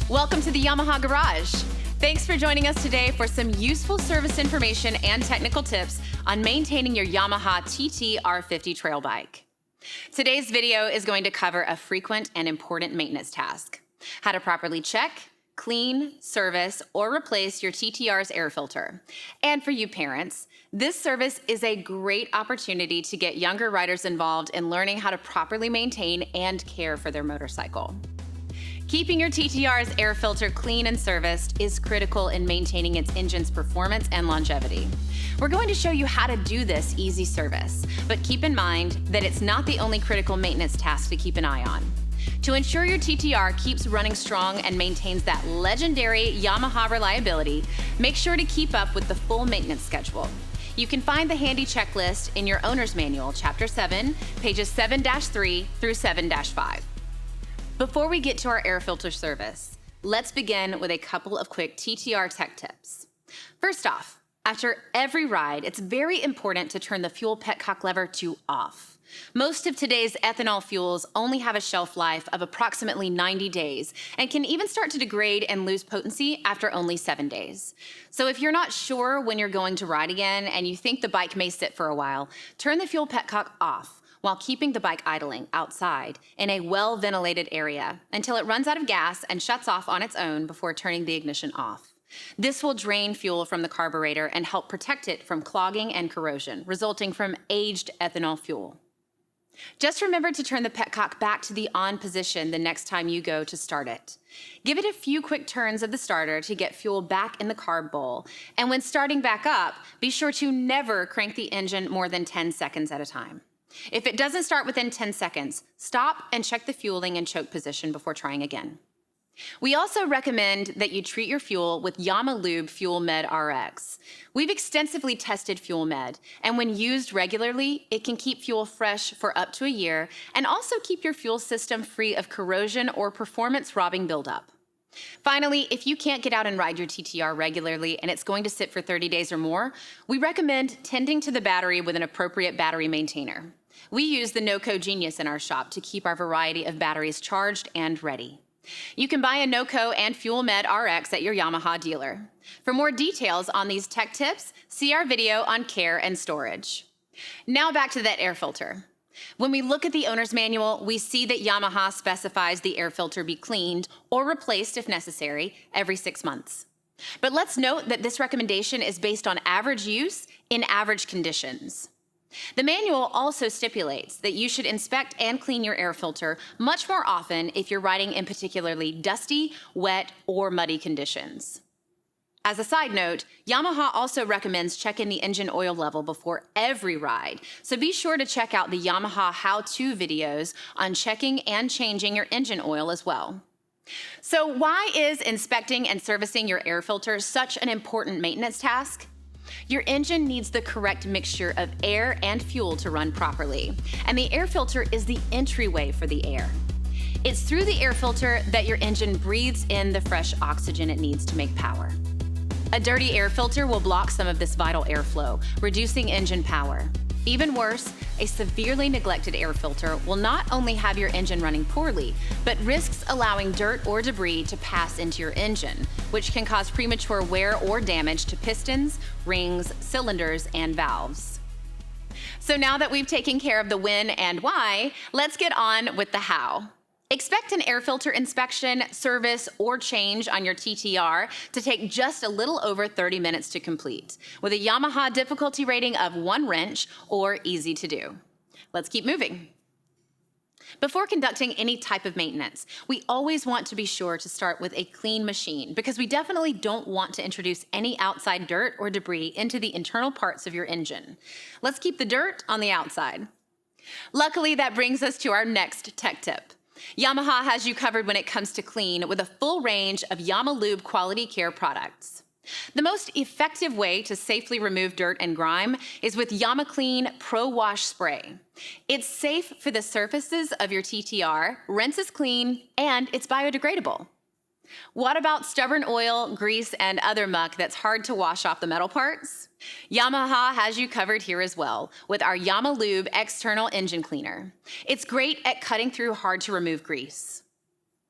Welcome to the Yamaha Garage. Thanks for joining us today for some useful service information and technical tips on maintaining your Yamaha TT-R50 trail bike. Today's video is going to cover a frequent and important maintenance task: how to properly check, clean, service, or replace your TT-R's air filter. And for you parents, this service is a great opportunity to get younger riders involved in learning how to properly maintain and care for their motorcycle. Keeping your TT-R's air filter clean and serviced is critical in maintaining its engine's performance and longevity. We're going to show you how to do this easy service, but keep in mind that it's not the only critical maintenance task to keep an eye on. To ensure your TT-R keeps running strong and maintains that legendary Yamaha reliability, make sure to keep up with the full maintenance schedule. You can find the handy checklist in your owner's manual, Chapter 7, pages 7-3 through 7-5. Before we get to our air filter service, let's begin with a couple of quick TT-R tech tips. First off, after every ride, it's very important to turn the fuel petcock lever to off. Most of today's ethanol fuels only have a shelf life of approximately 90 days and can even start to degrade and lose potency after only 7 days. So if you're not sure when you're going to ride again and you think the bike may sit for a while, turn the fuel petcock off while keeping the bike idling outside in a well-ventilated area until it runs out of gas and shuts off on its own before turning the ignition off. This will drain fuel from the carburetor and help protect it from clogging and corrosion resulting from aged ethanol fuel. Just remember to turn the petcock back to the on position the next time you go to start it. Give it a few quick turns of the starter to get fuel back in the carb bowl, and when starting back up, be sure to never crank the engine more than 10 seconds at a time. If it doesn't start within 10 seconds, stop and check the fueling and choke position before trying again. We also recommend that you treat your fuel with Yamaha Fuel Med RX. We've extensively tested Fuel Med, and when used regularly, it can keep fuel fresh for up to a year and also keep your fuel system free of corrosion or performance-robbing buildup. Finally, if you can't get out and ride your TT-R regularly and it's going to sit for 30 days or more, we recommend tending to the battery with an appropriate battery maintainer. We use the NOCO Genius in our shop to keep our variety of batteries charged and ready. You can buy a NOCO and Fuel Med RX at your Yamaha dealer. For more details on these tech tips, see our video on care and storage. Now back to that air filter. When we look at the owner's manual, we see that Yamaha specifies the air filter be cleaned or replaced if necessary every 6 months. But let's note that this recommendation is based on average use in average conditions. The manual also stipulates that you should inspect and clean your air filter much more often if you're riding in particularly dusty, wet, or muddy conditions. As a side note, Yamaha also recommends checking the engine oil level before every ride, so be sure to check out the Yamaha how-to videos on checking and changing your engine oil as well. So why is inspecting and servicing your air filter such an important maintenance task? Your engine needs the correct mixture of air and fuel to run properly, and the air filter is the entryway for the air. It's through the air filter that your engine breathes in the fresh oxygen it needs to make power. A dirty air filter will block some of this vital airflow, reducing engine power. Even worse, a severely neglected air filter will not only have your engine running poorly, but risks allowing dirt or debris to pass into your engine, which can cause premature wear or damage to pistons, rings, cylinders, and valves. So now that we've taken care of the when and why, let's get on with the how. Expect an air filter inspection, service, or change on your TT-R to take just a little over 30 minutes to complete, with a Yamaha difficulty rating of 1 wrench or easy to do. Let's keep moving. Before conducting any type of maintenance, we always want to be sure to start with a clean machine because we definitely don't want to introduce any outside dirt or debris into the internal parts of your engine. Let's keep the dirt on the outside. Luckily, that brings us to our next tech tip. Yamaha has you covered when it comes to clean with a full range of Yamaha quality care products. The most effective way to safely remove dirt and grime is with YamaClean Pro Wash Spray. It's safe for the surfaces of your TT-R, rinses clean, and it's biodegradable. What about stubborn oil, grease, and other muck that's hard to wash off the metal parts? Yamaha has you covered here as well with our YamaLube External Engine Cleaner. It's great at cutting through hard-to-remove grease.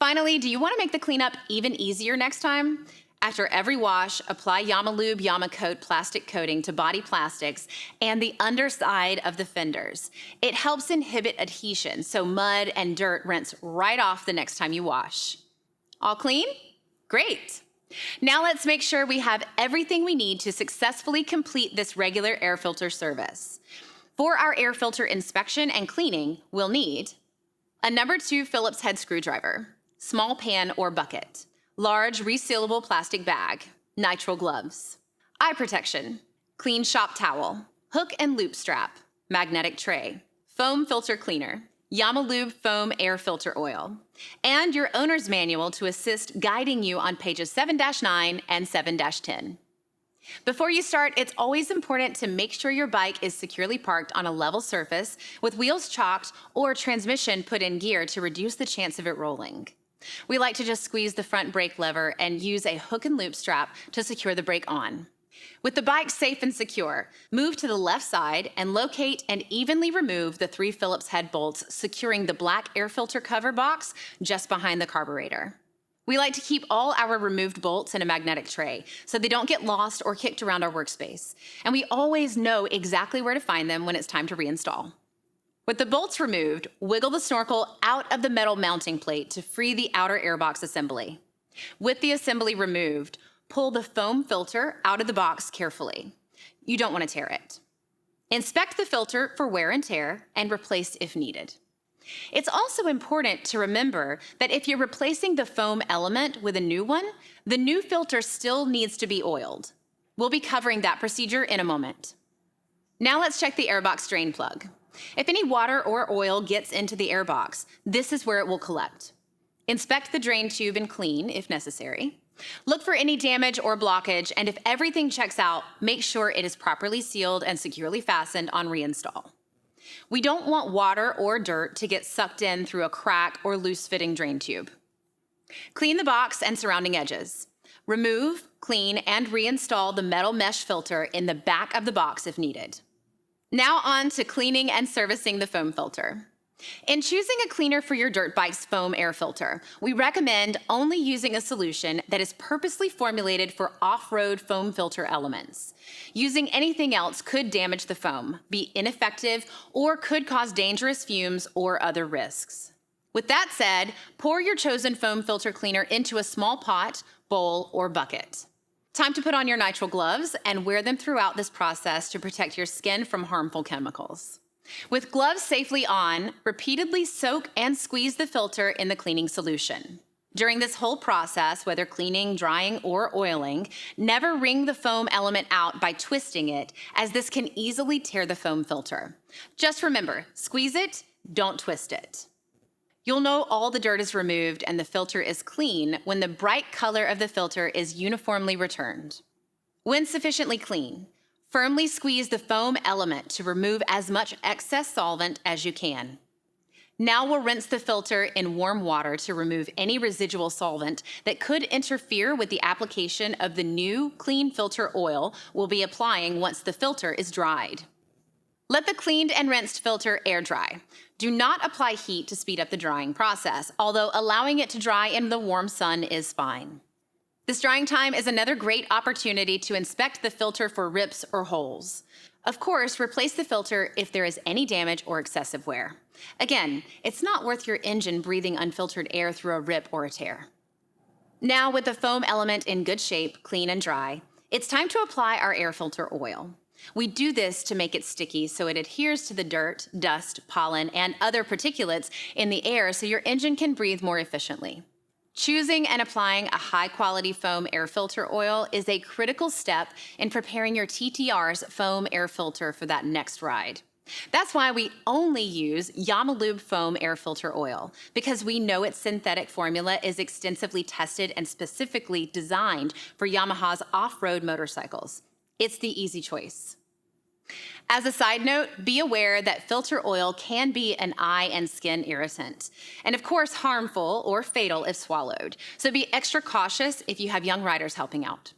Finally, do you want to make the cleanup even easier next time? After every wash, apply YamaLube YamaCoat plastic coating to body plastics and the underside of the fenders. It helps inhibit adhesion, so mud and dirt rinse right off the next time you wash. All clean? Great. Now let's make sure we have everything we need to successfully complete this regular air filter service. For our air filter inspection and cleaning, we'll need a number 2 Phillips head screwdriver, small pan or bucket, large resealable plastic bag, nitrile gloves, eye protection, clean shop towel, hook and loop strap, magnetic tray, foam filter cleaner, YamaLube foam air filter oil, and your owner's manual to assist guiding you on pages 7-9 and 7-10. Before you start, it's always important to make sure your bike is securely parked on a level surface with wheels chalked or transmission put in gear to reduce the chance of it rolling. We like to just squeeze the front brake lever and use a hook and loop strap to secure the brake on. With the bike safe and secure, move to the left side and locate and evenly remove the 3 Phillips head bolts securing the black air filter cover box just behind the carburetor. We like to keep all our removed bolts in a magnetic tray so they don't get lost or kicked around our workspace, and we always know exactly where to find them when it's time to reinstall. With the bolts removed, wiggle the snorkel out of the metal mounting plate to free the outer airbox assembly. With the assembly removed, pull the foam filter out of the box carefully. You don't want to tear it. Inspect the filter for wear and tear and replace if needed. It's also important to remember that if you're replacing the foam element with a new one, the new filter still needs to be oiled. We'll be covering that procedure in a moment. Now let's check the airbox drain plug. If any water or oil gets into the airbox, this is where it will collect. Inspect the drain tube and clean if necessary. Look for any damage or blockage, and if everything checks out, make sure it is properly sealed and securely fastened on reinstall. We don't want water or dirt to get sucked in through a crack or loose-fitting drain tube. Clean the box and surrounding edges. Remove, clean, and reinstall the metal mesh filter in the back of the box if needed. Now on to cleaning and servicing the foam filter. In choosing a cleaner for your dirt bike's foam air filter, we recommend only using a solution that is purposely formulated for off-road foam filter elements. Using anything else could damage the foam, be ineffective, or could cause dangerous fumes or other risks. With that said, pour your chosen foam filter cleaner into a small pot, bowl, or bucket. Time to put on your nitrile gloves and wear them throughout this process to protect your skin from harmful chemicals. With gloves safely on, repeatedly soak and squeeze the filter in the cleaning solution. During this whole process, whether cleaning, drying, or oiling, never wring the foam element out by twisting it, as this can easily tear the foam filter. Just remember, squeeze it, don't twist it. You'll know all the dirt is removed and the filter is clean when the bright color of the filter is uniformly returned. When sufficiently clean, firmly squeeze the foam element to remove as much excess solvent as you can. Now we'll rinse the filter in warm water to remove any residual solvent that could interfere with the application of the new clean filter oil we'll be applying once the filter is dried. Let the cleaned and rinsed filter air dry. Do not apply heat to speed up the drying process, although allowing it to dry in the warm sun is fine. This drying time is another great opportunity to inspect the filter for rips or holes. Of course, replace the filter if there is any damage or excessive wear. Again, it's not worth your engine breathing unfiltered air through a rip or a tear. Now, with the foam element in good shape, clean and dry, it's time to apply our air filter oil. We do this to make it sticky so it adheres to the dirt, dust, pollen, and other particulates in the air so your engine can breathe more efficiently. Choosing and applying a high-quality foam air filter oil is a critical step in preparing your TT-R's foam air filter for that next ride. That's why we only use YamaLube foam air filter oil, because we know its synthetic formula is extensively tested and specifically designed for Yamaha's off-road motorcycles. It's the easy choice. As a side note, be aware that filter oil can be an eye and skin irritant, and of course harmful or fatal if swallowed, so be extra cautious if you have young riders helping out.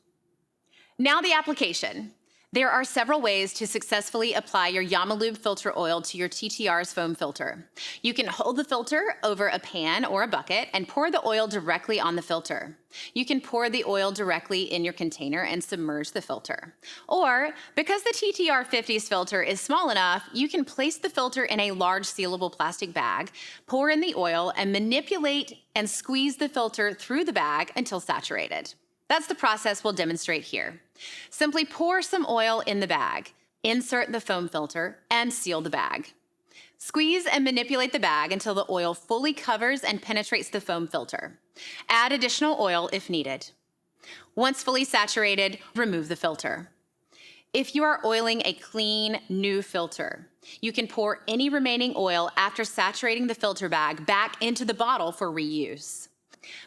Now the application. There are several ways to successfully apply your Yamalube filter oil to your TT-R's foam filter. You can hold the filter over a pan or a bucket and pour the oil directly on the filter. You can pour the oil directly in your container and submerge the filter. Or, because the TT-R50's filter is small enough, you can place the filter in a large sealable plastic bag, pour in the oil, and manipulate and squeeze the filter through the bag until saturated. That's the process we'll demonstrate here. Simply pour some oil in the bag, insert the foam filter, and seal the bag. Squeeze and manipulate the bag until the oil fully covers and penetrates the foam filter. Add additional oil if needed. Once fully saturated, remove the filter. If you are oiling a clean, new filter, you can pour any remaining oil after saturating the filter bag back into the bottle for reuse.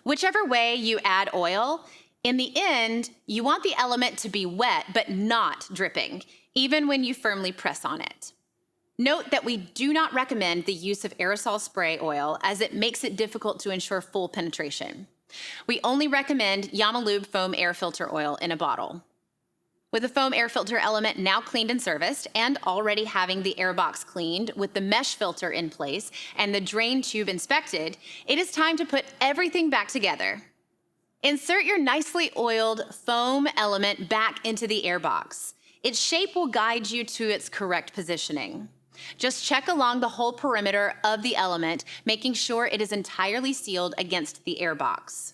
Whichever way you add oil, in the end, you want the element to be wet but not dripping, even when you firmly press on it. Note that we do not recommend the use of aerosol spray oil as it makes it difficult to ensure full penetration. We only recommend Yamalube foam air filter oil in a bottle. With the foam air filter element now cleaned and serviced, and already having the Airbox cleaned with the mesh filter in place and the drain tube inspected, it is time to put everything back together. Insert your nicely oiled foam element back into the Airbox. Its shape will guide you to its correct positioning. Just check along the whole perimeter of the element, making sure it is entirely sealed against the Airbox.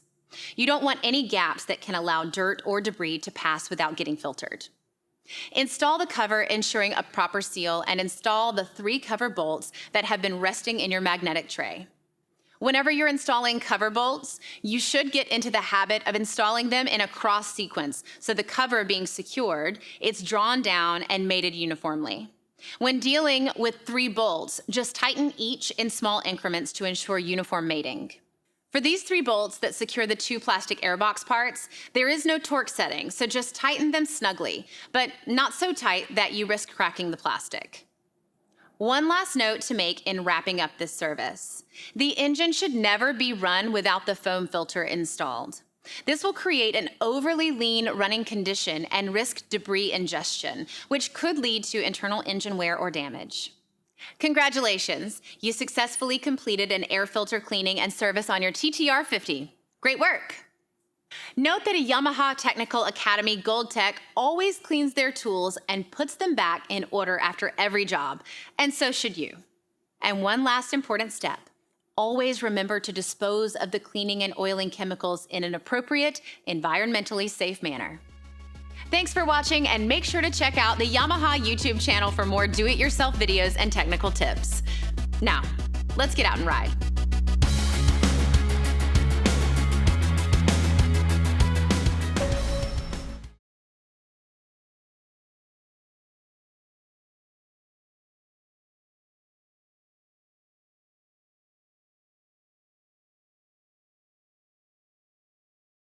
You don't want any gaps that can allow dirt or debris to pass without getting filtered. Install the cover, ensuring a proper seal, and install the 3 cover bolts that have been resting in your magnetic tray. Whenever you're installing cover bolts, you should get into the habit of installing them in a cross sequence, so the cover being secured, it's drawn down and mated uniformly. When dealing with 3 bolts, just tighten each in small increments to ensure uniform mating. For these 3 bolts that secure the 2 plastic Airbox parts, there is no torque setting, so just tighten them snugly, but not so tight that you risk cracking the plastic. One last note to make in wrapping up this service. The engine should never be run without the foam filter installed. This will create an overly lean running condition and risk debris ingestion, which could lead to internal engine wear or damage. Congratulations, you successfully completed an air filter cleaning and service on your TT-R50. Great work! Note that a Yamaha Technical Academy Gold Tech always cleans their tools and puts them back in order after every job, and so should you. And one last important step, always remember to dispose of the cleaning and oiling chemicals in an appropriate, environmentally safe manner. Thanks for watching, and make sure to check out the Yamaha YouTube channel for more do-it-yourself videos and technical tips. Now, let's get out and ride.